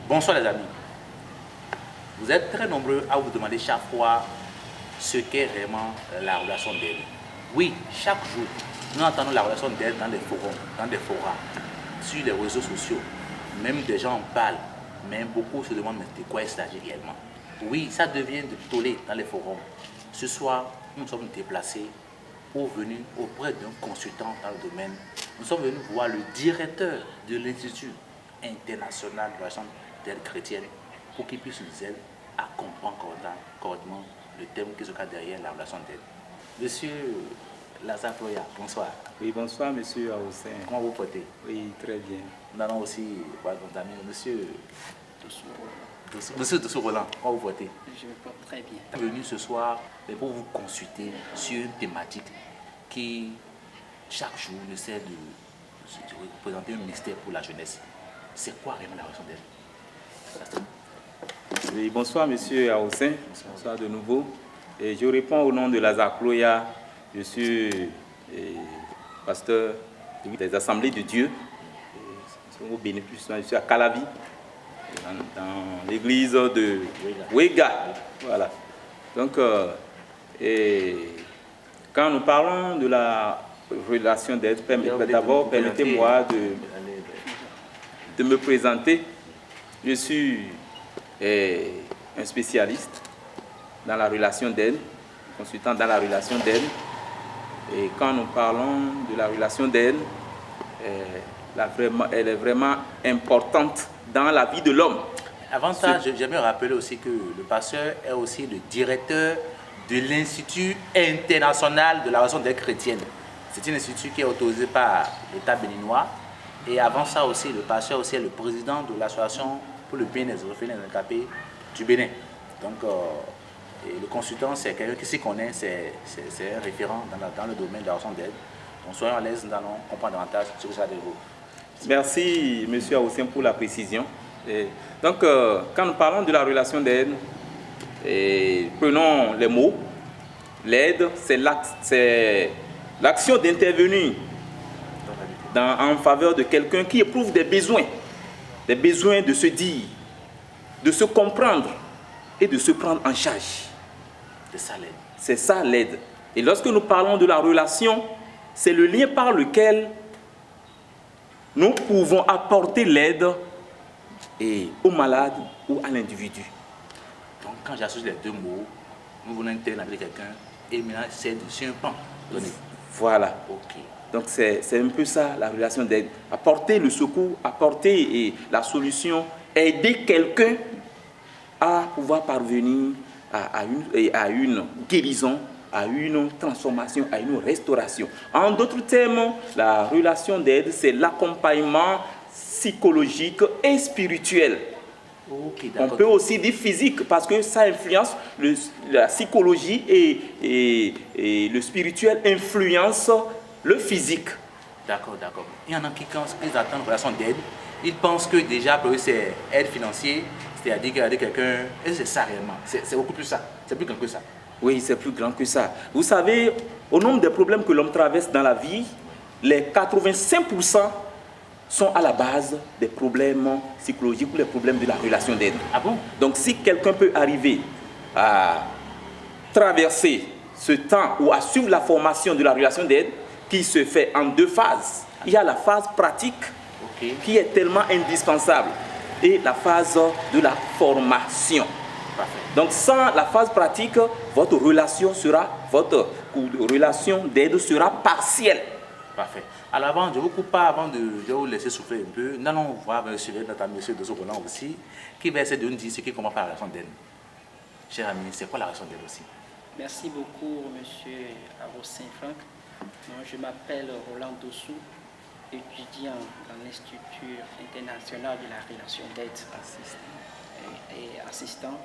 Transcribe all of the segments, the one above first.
Bonsoir les amis. Vous êtes très nombreux à vous demander chaque fois ce qu'est vraiment la relation d'aide. Oui, chaque jour, nous entendons la relation d'aide dans des forums, dans des forums, sur les réseaux sociaux. Même des gens en parlent, mais beaucoup se demandent mais de quoi il s'agit réellement. Oui, ça devient de tollé dans les forums. Ce soir, nous sommes déplacés pour venir auprès d'un consultant dans le domaine. Nous sommes venus voir le directeur de l'Institut international de la relation d'aide chrétienne pour qu'il puisse nous aider à comprendre correctement le thème qui se cache derrière la relation d'aide. Monsieur Lazare Ploya, bonsoir. Oui, bonsoir, monsieur Aoussin. Comment vous portez? Oui, très bien. Nous avons aussi notre ami, monsieur Dessous Roland. Comment vous portez? Je me porte très bien. Je suis venu ce soir pour vous consulter sur une thématique qui, chaque jour, essaie de représenter un mystère pour la jeunesse. C'est quoi vraiment la relation d'aide? Oui, bonsoir, monsieur Aoussin. Bonsoir de nouveau. Et je réponds au nom de Lazare Ploya. Je suis pasteur des Assemblées de Dieu. Au bénéfice, je suis à Calavi, dans l'église de Wega. Voilà. Donc, quand nous parlons de la relation d'aide, d'abord, permettez-moi de me présenter. Je suis un spécialiste dans la relation d'aide, consultant dans la relation d'aide. Et quand nous parlons de la relation d'aide, elle est vraiment importante dans la vie de l'homme. Avant ça, j'aimerais rappeler aussi que le pasteur est aussi le directeur de l'Institut international de la relation d'aide chrétienne. C'est un institut qui est autorisé par l'État béninois. Et avant ça aussi, le pasteur aussi est le président de l'association pour le bien des orphelins handicapés du Bénin. Donc, et le consultant, c'est quelqu'un qui s'y connaît, c'est un référent dans le domaine de la relation d'aide. Donc, soyons à l'aise, nous allons comprendre davantage sur ça de vous. Merci, monsieur Aoussin, pour la précision. Donc, quand nous parlons de la relation d'aide, prenons les mots. L'aide, c'est l'action d'intervenir en faveur de quelqu'un qui éprouve des besoins de se dire, de se comprendre et de se prendre en charge. C'est ça l'aide. C'est ça l'aide. Et lorsque nous parlons de la relation, c'est le lien par lequel nous pouvons apporter l'aide au malade ou à l'individu. Donc quand j'associe les deux mots, nous voulons intervenir avec quelqu'un et maintenant c'est un pan donné. Voilà. Ok. Donc c'est un peu ça la relation d'aide. Apporter le secours, apporter la solution, aider quelqu'un à pouvoir parvenir à une guérison, à une transformation, à une restauration. En d'autres termes, la relation d'aide, c'est l'accompagnement psychologique et spirituel. Okay, on peut aussi dire physique parce que ça influence la psychologie et le spirituel influence le physique. D'accord. Il y en a qui, quand ils attendent une relation d'aide, ils pensent que déjà pour eux c'est aide financière, c'est-à-dire qu'aider quelqu'un, et c'est ça réellement. C'est beaucoup plus ça, c'est plus grand que ça. Oui, c'est plus grand que ça. Vous savez, au nombre des problèmes que l'homme traverse dans la vie, les 85% sont à la base des problèmes psychologiques ou les problèmes de la relation d'aide. Ah bon? Donc si quelqu'un peut arriver à traverser ce temps ou à suivre la formation de la relation d'aide qui se fait en deux phases, il y a la phase pratique qui est tellement indispensable et la phase de la formation. Parfait. Donc sans la phase pratique, votre relation d'aide sera partielle. Parfait. Alors avant, je ne vous coupe pas, avant de vous laisser souffler un peu, nous allons voir notre monsieur de Roland aussi, qui va essayer de nous dire ce qui commence par la relation d'aide. Cher ami, c'est quoi la relation d'aide aussi? Merci beaucoup, monsieur Aoussin Franck. Je m'appelle Roland Dossou, étudiant dans l'Institut international de la relation d'aide et assistant.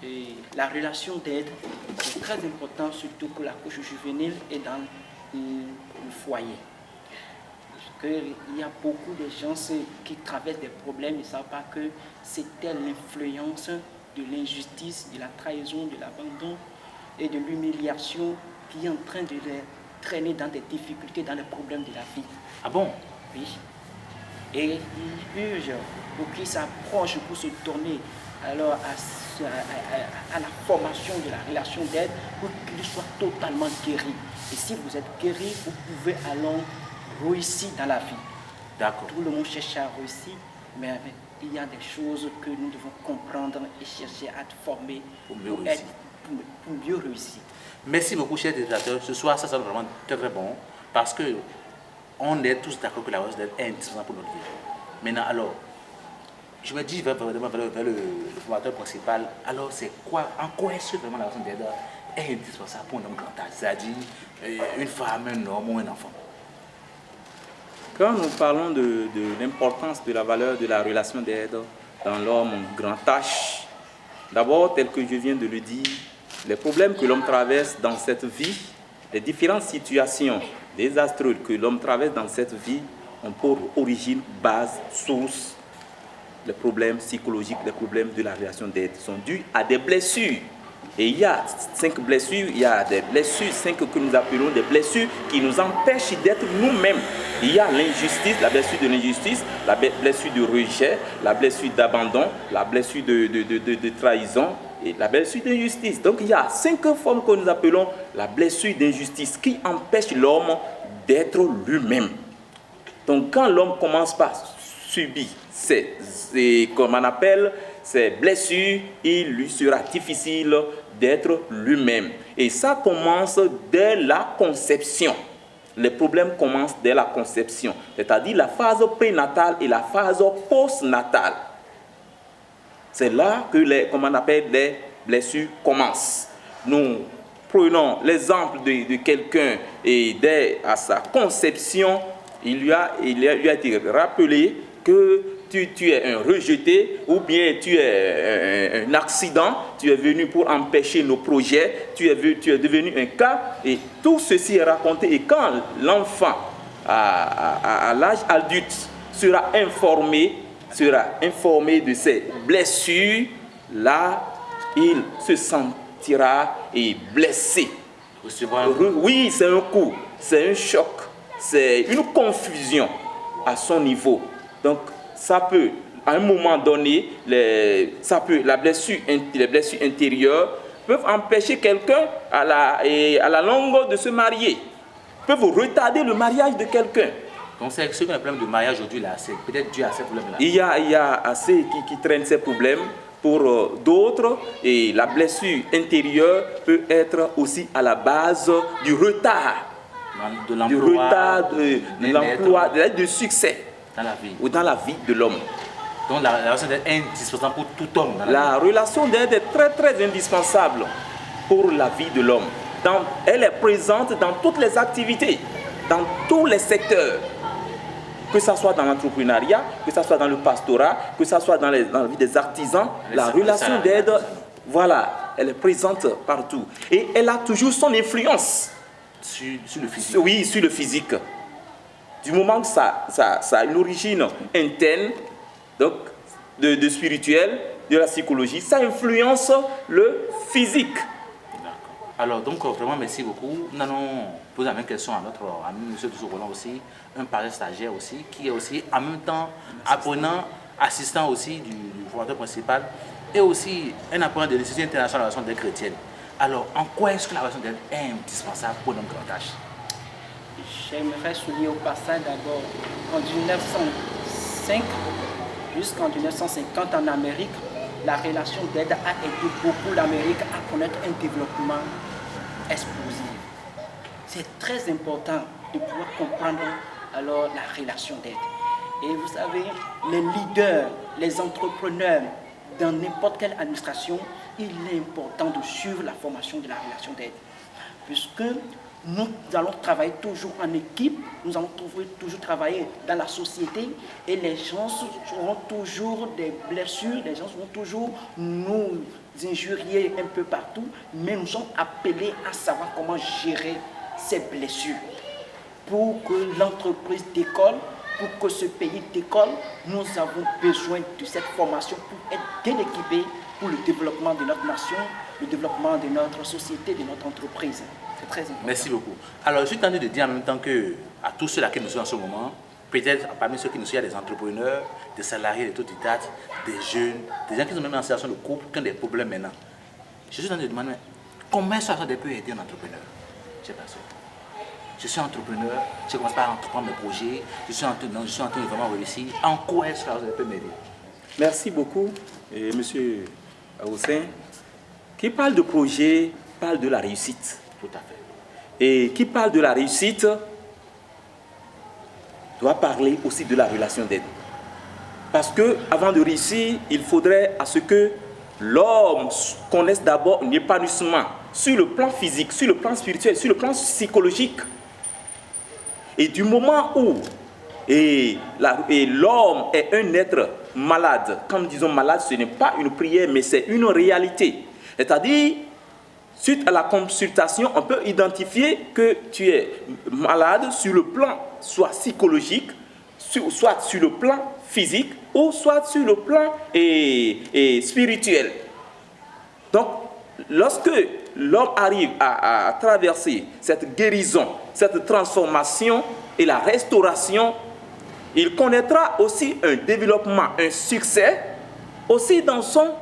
Et la relation d'aide, c'est très important, surtout pour la couche juvénile et dans le foyer. Parce qu'il y a beaucoup de gens qui traversent des problèmes, ils ne savent pas que c'était l'influence de l'injustice, de la trahison, de l'abandon et de l'humiliation qui est en train de les traîner dans des difficultés, dans les problèmes de la vie. Ah bon? Oui. Et il urge pour qu'ils s'approchent, pour se tourner alors à la formation de la relation d'aide pour qu'ils soient totalement guéris. Et si vous êtes guéri, vous pouvez alors réussir dans la vie. D'accord. Tout le monde cherche à réussir, mais il y a des choses que nous devons comprendre et chercher à former pour mieux réussir. Merci beaucoup, chers téléspectateurs. Ce soir, ça sera vraiment très très bon parce que on est tous d'accord que la relation d'aide est indispensable pour notre vie. Maintenant, alors, je me dis vers le formateur principal, alors c'est quoi, en quoi est-ce que vraiment la relation d'aide est indispensable pour un homme grand âge, c'est-à-dire une femme, un homme ou un enfant? Quand nous parlons de l'importance de la valeur de la relation d'aide dans l'homme grand âge, d'abord, tel que je viens de le dire, les problèmes que l'homme traverse dans cette vie, les différentes situations désastreuses que l'homme traverse dans cette vie ont pour origine, base, source, les problèmes psychologiques, les problèmes de la relation d'aide sont dus à des blessures. Et il y a 5 blessures, il y a des blessures, 5 que nous appelons des blessures qui nous empêchent d'être nous-mêmes. Il y a l'injustice, la blessure de l'injustice, la blessure de rejet, la blessure d'abandon, la blessure de trahison et la blessure d'injustice. Donc il y a 5 formes que nous appelons la blessure d'injustice qui empêche l'homme d'être lui-même. Donc quand l'homme commence par subir comme on appelle, ces blessures, il lui sera difficile d'être lui-même. Et ça commence dès la conception. Les problèmes commencent dès la conception, c'est-à-dire la phase prénatale et la phase postnatale. C'est là que les blessures commencent. Nous prenons l'exemple de quelqu'un et dès à sa conception, il lui a été rappelé que tu es un rejeté ou bien tu es un accident, tu es venu pour empêcher nos projets, tu es devenu un cas et tout ceci est raconté. Et quand l'enfant à l'âge adulte sera informé de ses blessures, là il se sentira blessé. Oui, c'est un coup, c'est un choc, c'est une confusion à son niveau. Donc ça peut, à un moment donné, les blessures intérieures peuvent empêcher quelqu'un à la longue de se marier, peuvent retarder le mariage de quelqu'un. Donc c'est ce qu'on a un problème de mariage aujourd'hui là, c'est peut-être dû à ces problèmes-là. Il y a assez qui traînent ces problèmes. Pour d'autres, et la blessure intérieure peut être aussi à la base du retard, de l'emploi, du succès dans la vie. Ou dans la vie de l'homme. Donc la relation d'aide est indispensable pour tout homme. La relation d'aide est très très indispensable pour la vie de l'homme. Elle est présente dans toutes les activités, dans tous les secteurs. Que ce soit dans l'entrepreneuriat, que ce soit dans le pastorat, que ce soit dans la vie des artisans, la relation d'aide, voilà, elle est présente partout. Et elle a toujours son influence sur le physique. Oui, sur le physique. Du moment que ça a une origine interne, donc de spirituel, de la psychologie, ça influence le physique. Alors, donc, vraiment, merci beaucoup. Nous allons poser la même question à notre ami M. Roland aussi, un parent stagiaire aussi, qui est aussi en même temps apprenant, assistant aussi du formateur principal et aussi un apprenant de l'Institut international de la relation d'aide chrétienne. Alors, en quoi est-ce que la relation d'aide est indispensable pour notre grand âge? J'aimerais souligner au passage d'abord, en 1905 jusqu'en 1950 en Amérique, la relation d'aide a aidé beaucoup l'Amérique à connaître un développement explosif. C'est très important de pouvoir comprendre alors la relation d'aide. Et vous savez, les leaders, les entrepreneurs, dans n'importe quelle administration, il est important de suivre la formation de la relation d'aide. Puisque nous allons travailler toujours en équipe, nous allons toujours travailler dans la société et les gens auront toujours des blessures, les gens vont toujours nous injurier un peu partout, mais nous sommes appelés à savoir comment gérer ces blessures. Pour que l'entreprise décolle, pour que ce pays décolle, nous avons besoin de cette formation pour être bien équipés pour le développement de notre nation, le développement de notre société, de notre entreprise. C'est très important. Merci beaucoup. Alors, je suis tenté de dire en même temps que à tous ceux-là qui nous suivent en ce moment, peut-être parmi ceux qui nous suivent, il y a des entrepreneurs, des salariés, des autodidactes, des jeunes, des gens qui sont même en situation de couple, qui ont des problèmes maintenant. Je suis tenté de demander, comment ça peut aider un entrepreneur? Je sais pas ça. Je suis entrepreneur, je commence par entreprendre mes projets, je suis en train de vraiment réussir. En quoi est-ce que ça peut m'aider? Merci beaucoup, Monsieur Aoussin. Qui parle de projet, parle de la réussite. Tout à fait. Et qui parle de la réussite doit parler aussi de la relation d'aide. Parce que avant de réussir, il faudrait à ce que l'homme connaisse d'abord un épanouissement sur le plan physique, sur le plan spirituel, sur le plan psychologique. Et du moment où l'homme est un être malade, comme disons malade, ce n'est pas une prière, mais c'est une réalité. C'est-à-dire, suite à la consultation, on peut identifier que tu es malade sur le plan soit psychologique, soit sur le plan physique, ou soit sur le plan spirituel. Donc, lorsque l'homme arrive à traverser cette guérison, cette transformation et la restauration, il connaîtra aussi un développement, un succès, aussi dans son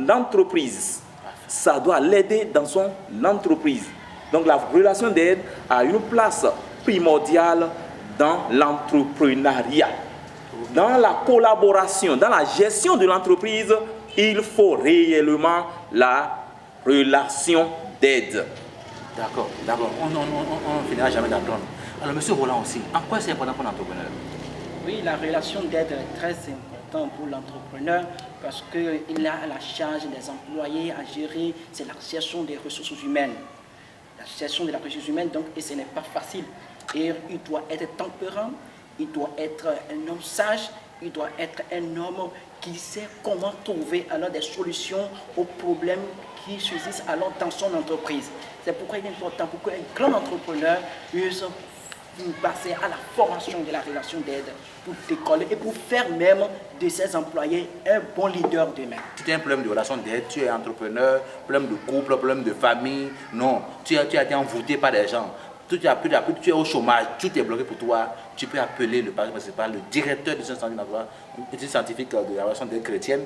entreprise. Ça doit l'aider dans son entreprise. Donc la relation d'aide a une place primordiale dans l'entrepreneuriat. Dans la collaboration, dans la gestion de l'entreprise, il faut réellement la relation d'aide. D'accord. On ne finira jamais d'apprendre. Alors, M. Roland aussi, en quoi c'est important pour l'entrepreneur? Oui, la relation d'aide est très importante pour l'entrepreneur parce qu'il a la charge des employés à gérer, c'est la gestion des ressources humaines. La gestion de la ressource humaine, donc, et ce n'est pas facile. Et il doit être tempérant, il doit être un homme sage, il doit être un homme qui sait comment trouver alors des solutions aux problèmes qui surgissent alors dans son entreprise. C'est pourquoi il est important pour qu'un grand entrepreneur puisse passer à la formation de la relation d'aide pour décoller et pour faire même de ses employés un bon leader demain. Si tu as un problème de relation d'aide, tu es entrepreneur, problème de couple, problème de famille, non, tu as été envoûté par des gens, tu es au chômage, tout est bloqué pour toi, tu peux appeler le parent principal, le directeur du centre scientifique de la relation d'aide chrétienne,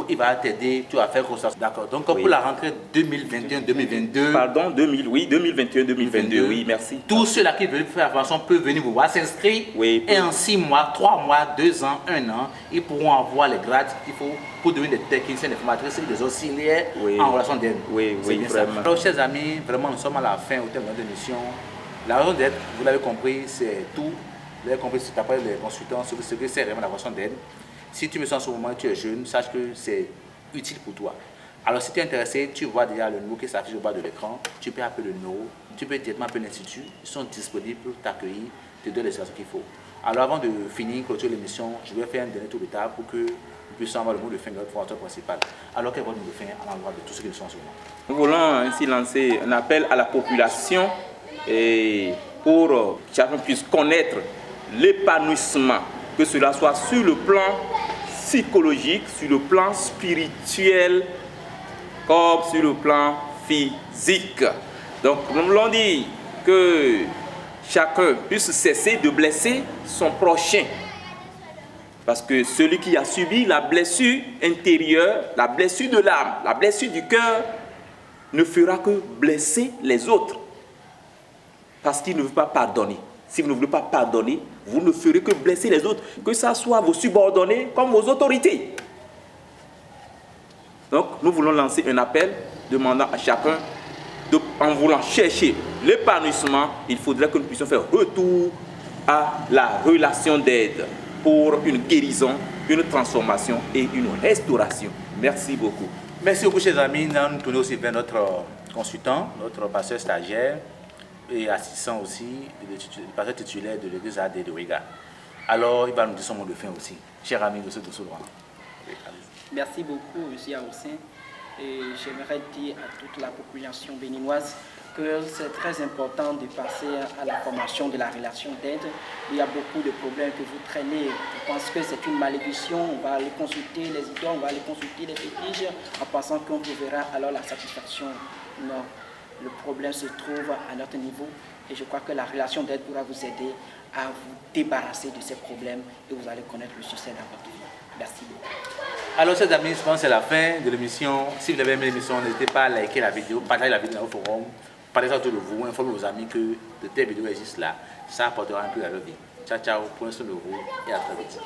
il va t'aider, tu vas faire comme ça. D'accord. Donc pour la rentrée 2021-2022. Pardon, 2021-2022, oui, merci. Tous ceux-là qui veulent faire la formation peuvent venir vous voir, s'inscrire. Oui, et en 6 mois, 3 mois, 2 ans, 1 an, ils pourront avoir les grades qu'il faut pour devenir des techniciens, des formatrices, des auxiliaires en relation d'aide. Oui, vraiment. Alors, chers amis, vraiment, nous sommes à la fin au terme de notre émission. La relation d'aide, vous l'avez compris, c'est tout. Vous l'avez compris, c'est après les consultants, ce que c'est vraiment la relation d'aide. Si tu me sens en ce moment, tu es jeune, sache que c'est utile pour toi. Alors, si tu es intéressé, tu vois déjà le numéro qui s'affiche au bas de l'écran. Tu peux appeler le numéro, tu peux directement appeler l'Institut. Ils sont disponibles pour t'accueillir, te donner les informations qu'il faut. Alors, avant de finir, clôturer l'émission, je vais faire un dernier tour de table pour que nous puissions avoir le mot de fin de notre formateur principal. Alors, quel est votre mot de fin à l'endroit de tous ceux qui sont en ce moment? Nous voulons ainsi lancer un appel à la population et pour que chacun puisse connaître l'épanouissement, que cela soit sur le plan psychologique, sur le plan spirituel, comme sur le plan physique. Donc, nous voulons dire que chacun puisse cesser de blesser son prochain. Parce que celui qui a subi la blessure intérieure, la blessure de l'âme, la blessure du cœur, ne fera que blesser les autres. Parce qu'il ne veut pas pardonner. Si vous ne voulez pas pardonner, vous ne ferez que blesser les autres, que ce soit vos subordonnés comme vos autorités. Donc, nous voulons lancer un appel demandant à chacun, en voulant chercher l'épanouissement, il faudrait que nous puissions faire retour à la relation d'aide pour une guérison, une transformation et une restauration. Merci beaucoup. Merci beaucoup, chers amis. Nous tournons aussi vers notre consultant, notre pasteur stagiaire et assistant aussi, le pasteur titulaire de l'église AD de Ouiga. Alors, il va nous dire son mot de fin aussi. Cher ami, M. Dosso-Laurent. Merci beaucoup, M. Aoussin. Et j'aimerais dire à toute la population béninoise que c'est très important de passer à la formation de la relation d'aide. Il y a beaucoup de problèmes que vous traînez. Je pense que c'est une malédiction. On va aller consulter les idoles, on va aller consulter les fétiches en pensant qu'on verra alors la satisfaction. Non. Le problème se trouve à notre niveau et je crois que la relation d'aide pourra vous aider à vous débarrasser de ces problèmes et vous allez connaître le succès dans votre vie. Merci beaucoup. Alors, chers amis, je pense que c'est la fin de l'émission. Si vous avez aimé l'émission, n'hésitez pas à liker la vidéo, partager la vidéo dans vos forums, parlez autour de vous, informez vos amis que de telles vidéos existent là. Ça apportera un peu à leur vie. Ciao, ciao, prenez soin de vous et à très vite.